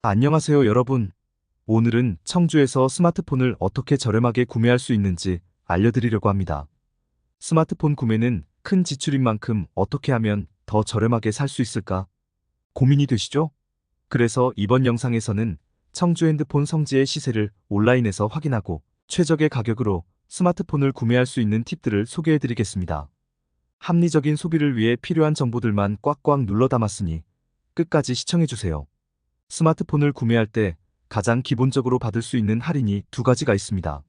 안녕하세요, 여러분. 오늘은 청주에서 스마트폰을 어떻게 저렴하게 구매할 수 있는지 알려드리려고 합니다. 스마트폰 구매는 큰 지출인 만큼 어떻게 하면 더 저렴하게 살 수 있을까 고민이 되시죠? 그래서 이번 영상에서는 청주 핸드폰 성지의 시세를 온라인에서 확인하고 최적의 가격으로 스마트폰을 구매할 수 있는 팁들을 소개해드리겠습니다. 합리적인 소비를 위해 필요한 정보들만 꽉꽉 눌러 담았으니 끝까지 시청해주세요. 스마트폰을 구매할 때 가장 기본적으로 받을 수 있는 할인이 두 가지가 있습니다.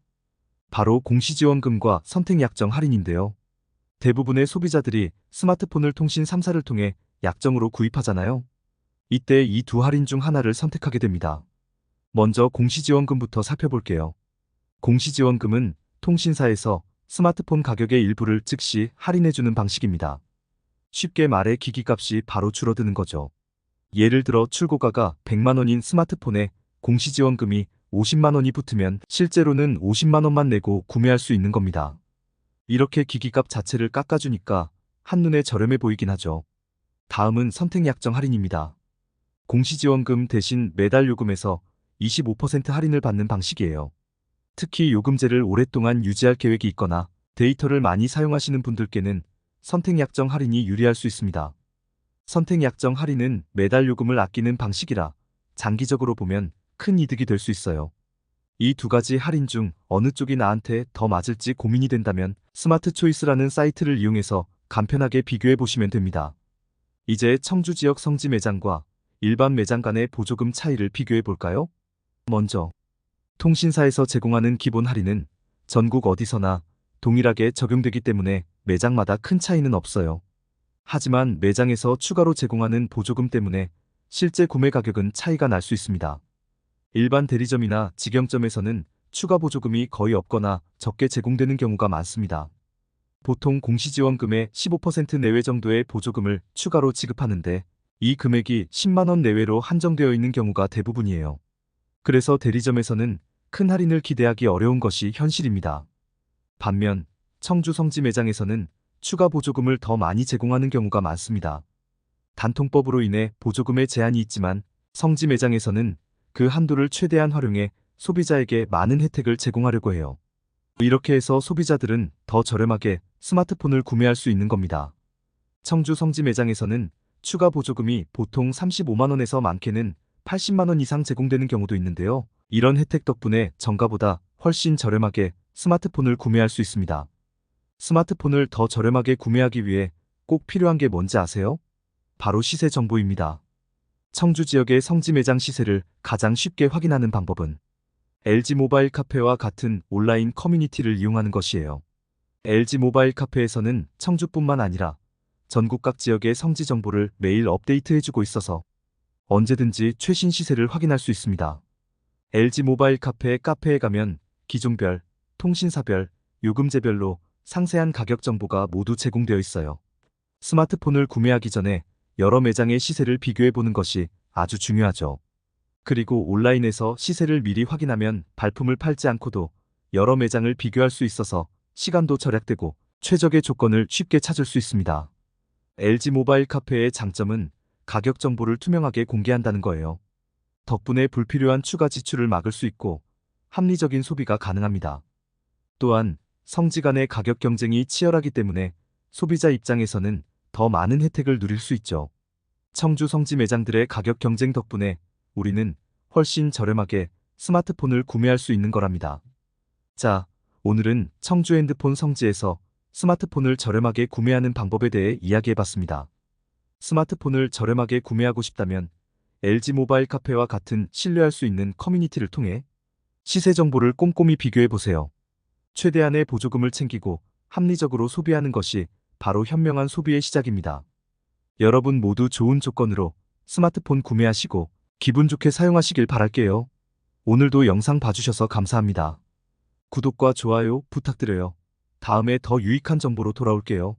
바로 공시지원금과 선택약정 할인인데요. 대부분의 소비자들이 스마트폰을 통신 3사를 통해 약정으로 구입하잖아요. 이때 이 두 할인 중 하나를 선택하게 됩니다. 먼저 공시지원금부터 살펴볼게요. 공시지원금은 통신사에서 스마트폰 가격의 일부를 즉시 할인해주는 방식입니다. 쉽게 말해 기기값이 바로 줄어드는 거죠. 예를 들어 출고가가 100만 원인 스마트폰에 공시지원금이 50만 원이 붙으면 실제로는 50만 원만 내고 구매할 수 있는 겁니다. 이렇게 기기값 자체를 깎아주니까 한눈에 저렴해 보이긴 하죠. 다음은 선택약정 할인입니다. 공시지원금 대신 매달 요금에서 25% 할인을 받는 방식이에요. 특히 요금제를 오랫동안 유지할 계획이 있거나 데이터를 많이 사용하시는 분들께는 선택약정 할인이 유리할 수 있습니다. 선택약정 할인은 매달 요금을 아끼는 방식이라 장기적으로 보면 큰 이득이 될 수 있어요. 이 두 가지 할인 중 어느 쪽이 나한테 더 맞을지 고민이 된다면 스마트 초이스라는 사이트를 이용해서 간편하게 비교해 보시면 됩니다. 이제 청주 지역 성지 매장과 일반 매장 간의 보조금 차이를 비교해 볼까요? 먼저 통신사에서 제공하는 기본 할인은 전국 어디서나 동일하게 적용되기 때문에 매장마다 큰 차이는 없어요. 하지만 매장에서 추가로 제공하는 보조금 때문에 실제 구매 가격은 차이가 날 수 있습니다. 일반 대리점이나 직영점에서는 추가 보조금이 거의 없거나 적게 제공되는 경우가 많습니다. 보통 공시지원금의 15% 내외 정도의 보조금을 추가로 지급하는데 이 금액이 10만 원 내외로 한정되어 있는 경우가 대부분이에요. 그래서 대리점에서는 큰 할인을 기대하기 어려운 것이 현실입니다. 반면 청주 성지 매장에서는 추가 보조금을 더 많이 제공하는 경우가 많습니다. 단통법으로 인해 보조금에 제한이 있지만 성지 매장에서는 그 한도를 최대한 활용해 소비자에게 많은 혜택을 제공하려고 해요. 이렇게 해서 소비자들은 더 저렴하게 스마트폰을 구매할 수 있는 겁니다. 청주 성지 매장에서는 추가 보조금이 보통 35만 원에서 많게는 80만 원 이상 제공되는 경우도 있는데요. 이런 혜택 덕분에 정가보다 훨씬 저렴하게 스마트폰을 구매할 수 있습니다. 스마트폰을 더 저렴하게 구매하기 위해 꼭 필요한 게 뭔지 아세요? 바로 시세 정보입니다. 청주 지역의 성지 매장 시세를 가장 쉽게 확인하는 방법은 LG 모바일 카페와 같은 온라인 커뮤니티를 이용하는 것이에요. LG 모바일 카페에서는 청주뿐만 아니라 전국 각 지역의 성지 정보를 매일 업데이트해주고 있어서 언제든지 최신 시세를 확인할 수 있습니다. LG 모바일 카페에 가면 기종별, 통신사별, 요금제별로 상세한 가격 정보가 모두 제공되어 있어요. 스마트폰을 구매하기 전에 여러 매장의 시세를 비교해 보는 것이 아주 중요하죠. 그리고 온라인에서 시세를 미리 확인하면 발품을 팔지 않고도 여러 매장을 비교할 수 있어서 시간도 절약되고 최적의 조건을 쉽게 찾을 수 있습니다. LG 모바일 카페의 장점은 가격 정보를 투명하게 공개한다는 거예요. 덕분에 불필요한 추가 지출을 막을 수 있고 합리적인 소비가 가능합니다. 또한 성지 간의 가격 경쟁이 치열하기 때문에 소비자 입장에서는 더 많은 혜택을 누릴 수 있죠. 청주 성지 매장들의 가격 경쟁 덕분에 우리는 훨씬 저렴하게 스마트폰을 구매할 수 있는 거랍니다. 자, 오늘은 청주 핸드폰 성지에서 스마트폰을 저렴하게 구매하는 방법에 대해 이야기해봤습니다. 스마트폰을 저렴하게 구매하고 싶다면 LG 모바일 카페와 같은 신뢰할 수 있는 커뮤니티를 통해 시세 정보를 꼼꼼히 비교해보세요. 최대한의 보조금을 챙기고 합리적으로 소비하는 것이 바로 현명한 소비의 시작입니다. 여러분 모두 좋은 조건으로 스마트폰 구매하시고 기분 좋게 사용하시길 바랄게요. 오늘도 영상 봐주셔서 감사합니다. 구독과 좋아요 부탁드려요. 다음에 더 유익한 정보로 돌아올게요.